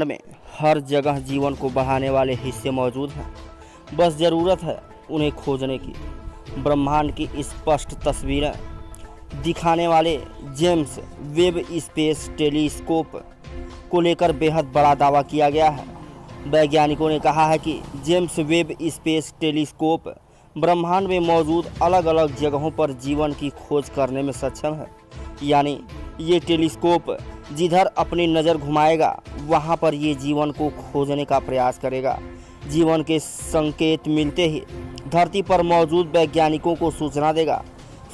में हर जगह जीवन को बढ़ाने वाले हिस्से मौजूद हैं, बस ज़रूरत है उन्हें खोजने की। ब्रह्मांड की स्पष्ट तस्वीरें दिखाने वाले जेम्स वेब स्पेस टेलीस्कोप को लेकर बेहद बड़ा दावा किया गया है। वैज्ञानिकों ने कहा है कि जेम्स वेब स्पेस टेलीस्कोप ब्रह्मांड में मौजूद अलग अलग जगहों पर जीवन की खोज करने में सक्षम है। यानी ये टेलीस्कोप जिधर अपनी नज़र घुमाएगा वहाँ पर ये जीवन को खोजने का प्रयास करेगा। जीवन के संकेत मिलते ही धरती पर मौजूद वैज्ञानिकों को सूचना देगा।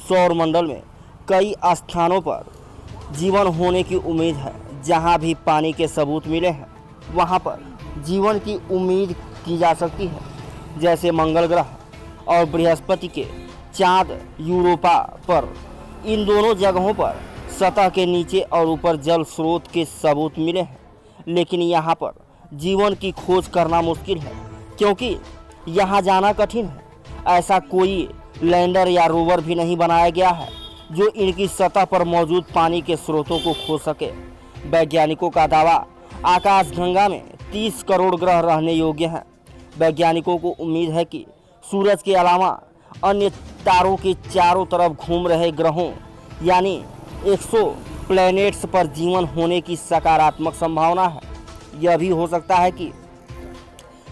सौरमंडल में कई स्थानों पर जीवन होने की उम्मीद है। जहाँ भी पानी के सबूत मिले हैं वहाँ पर जीवन की उम्मीद की जा सकती है, जैसे मंगल ग्रह और बृहस्पति के चाँद यूरोपा पर। इन दोनों जगहों पर सतह के नीचे और ऊपर जल स्रोत के सबूत मिले हैं, लेकिन यहाँ पर जीवन की खोज करना मुश्किल है क्योंकि यहाँ जाना कठिन है। ऐसा कोई लैंडर या रोवर भी नहीं बनाया गया है जो इनकी सतह पर मौजूद पानी के स्रोतों को खोज सके। वैज्ञानिकों का दावा, आकाशगंगा में 30 करोड़ ग्रह रहने योग्य हैं। वैज्ञानिकों को उम्मीद है कि सूरज के अलावा अन्य तारों के चारों तरफ घूम रहे ग्रहों यानी 100 प्लैनेट्स पर जीवन होने की सकारात्मक संभावना है। यह भी हो सकता है कि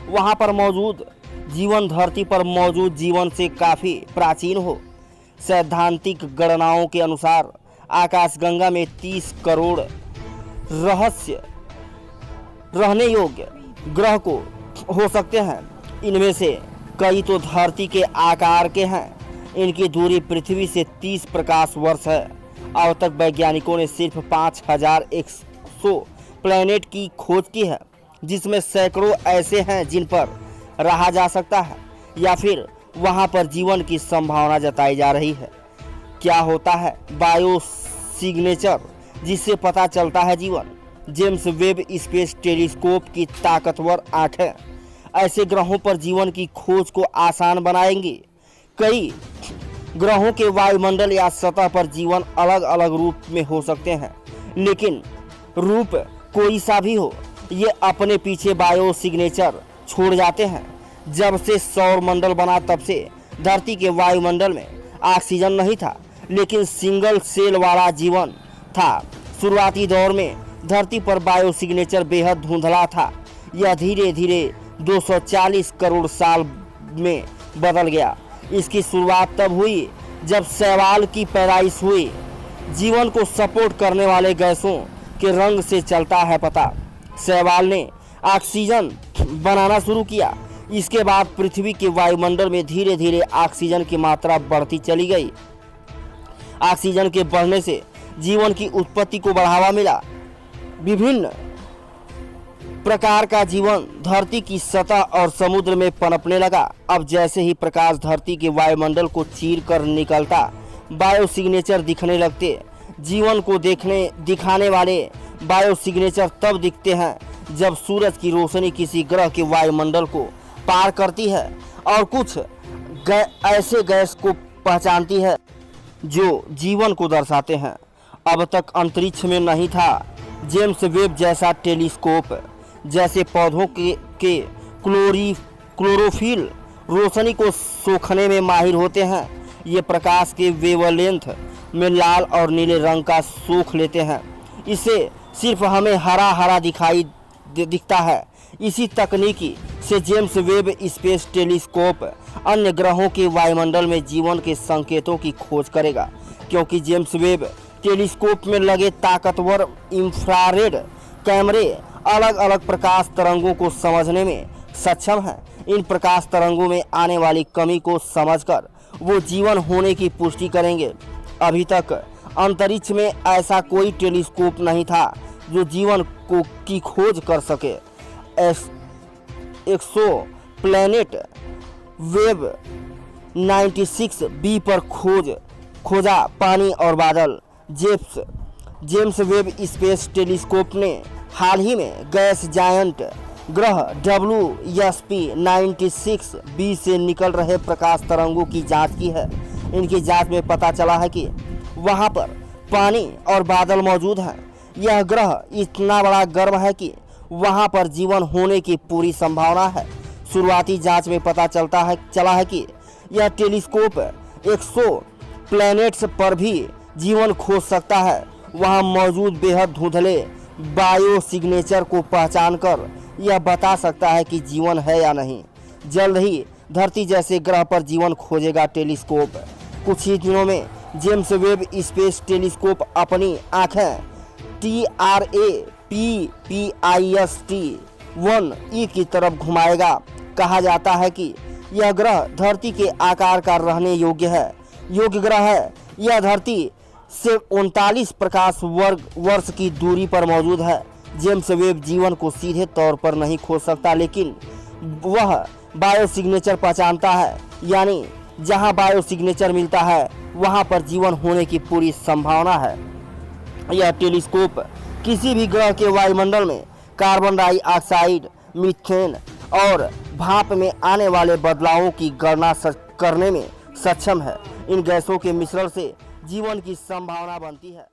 वहां पर मौजूद जीवन धरती पर मौजूद जीवन से काफ़ी प्राचीन हो। सैद्धांतिक गणनाओं के अनुसार आकाशगंगा में 30 करोड़ रहस्य रहने योग्य ग्रह को हो सकते हैं। इनमें से कई तो धरती के आकार के हैं। इनकी दूरी पृथ्वी से 30 प्रकाश वर्ष है। अब तक वैज्ञानिकों ने सिर्फ 5100 प्लैनेट की खोज की है, जिसमें सैकड़ों ऐसे हैं जिन पर रहा जा सकता है या फिर वहां पर जीवन की संभावना जताई जा रही है। क्या होता है बायो सिग्नेचर जिससे पता चलता है जीवन? जेम्स वेब स्पेस टेलीस्कोप की ताकतवर आंखें ऐसे ग्रहों पर जीवन की खोज को आसान बनाएंगी। कई ग्रहों के वायुमंडल या सतह पर जीवन अलग अलग रूप में हो सकते हैं, लेकिन रूप कोई सा भी हो, ये अपने पीछे बायो सिग्नेचर छोड़ जाते हैं। जब से सौरमंडल बना तब से धरती के वायुमंडल में ऑक्सीजन नहीं था, लेकिन सिंगल सेल वाला जीवन था। शुरुआती दौर में धरती पर बायो सिग्नेचर बेहद धुंधला था। यह धीरे धीरे 240 करोड़ साल में बदल गया। इसकी शुरुआत तब हुई जब शैवाल की पैदाइश हुई। जीवन को सपोर्ट करने वाले गैसों के रंग से चलता है पता। शैवाल ने ऑक्सीजन बनाना शुरू किया। इसके बाद पृथ्वी के वायुमंडल में धीरे धीरे ऑक्सीजन की मात्रा बढ़ती चली गई। ऑक्सीजन के बढ़ने से जीवन की उत्पत्ति को बढ़ावा मिला। विभिन्न प्रकार का जीवन धरती की सतह और समुद्र में पनपने लगा। अब जैसे ही प्रकाश धरती के वायुमंडल को चीर कर निकलता, बायो सिग्नेचर दिखने लगते। जीवन को दिखाने वाले बायो सिग्नेचर तब दिखते हैं जब सूरज की रोशनी किसी ग्रह के वायुमंडल को पार करती है और कुछ ऐसे गैस को पहचानती है जो जीवन को दर्शाते हैं। अब तक अंतरिक्ष में नहीं था। जेम्स वेब जैसा टेलीस्कोप जैसे पौधों के क्लोरोफिल रोशनी को सोखने में माहिर होते हैं। ये प्रकाश के वेवलेंथ में लाल और नीले रंग का सोख लेते हैं। इससे सिर्फ हमें हरा हरा दिखता है। इसी तकनीकी से जेम्स वेब स्पेस टेलीस्कोप अन्य ग्रहों के वायुमंडल में जीवन के संकेतों की खोज करेगा, क्योंकि जेम्स वेब टेलीस्कोप में लगे ताकतवर इंफ्रारेड कैमरे अलग अलग प्रकाश तरंगों को समझने में सक्षम हैं। इन प्रकाश तरंगों में आने वाली कमी को समझकर वो जीवन होने की पुष्टि करेंगे। अभी तक अंतरिक्ष में ऐसा कोई टेलीस्कोप नहीं था जो जीवन की खोज कर सके। 100 प्लैनेट वेब 96b पर खोजा पानी और बादल। जेम्स वेब स्पेस टेलीस्कोप ने हाल ही में गैस जायंट ग्रह WSP-96b से निकल रहे प्रकाश तरंगों की जांच की है। इनकी जांच में पता चला है कि वहां पर पानी और बादल मौजूद हैं। यह ग्रह इतना बड़ा गर्म है कि वहां पर जीवन होने की पूरी संभावना है। शुरुआती जांच में पता चला है कि यह टेलीस्कोप 100 प्लैनेट्स पर भी जीवन खोज सकता है। वहां मौजूद बेहद धुंधले बायो सिग्नेचर को पहचानकर यह बता सकता है कि जीवन है या नहीं। जल्द ही धरती जैसे ग्रह पर जीवन खोजेगा टेलीस्कोप। कुछ ही दिनों में जेम्स वेब स्पेस टेलीस्कोप अपनी आंखें TRAPPIST-1E की तरफ घुमाएगा। कहा जाता है कि यह ग्रह धरती के आकार का रहने योग्य ग्रह है। यह धरती से 39 प्रकाश वर्ष की दूरी पर मौजूद है। जेम्स वेब जीवन को सीधे तौर पर नहीं खोज सकता, लेकिन वह बायो सिग्नेचर पहचानता है, यानी जहां बायो सिग्नेचर मिलता है वहां पर जीवन होने की पूरी संभावना है। यह टेलीस्कोप किसी भी ग्रह के वायुमंडल में कार्बन डाइऑक्साइड, मीथेन और भाप में आने वाले बदलावों की गणना करने में सक्षम है। इन गैसों के मिश्रण से जीवन की संभावना बनती है।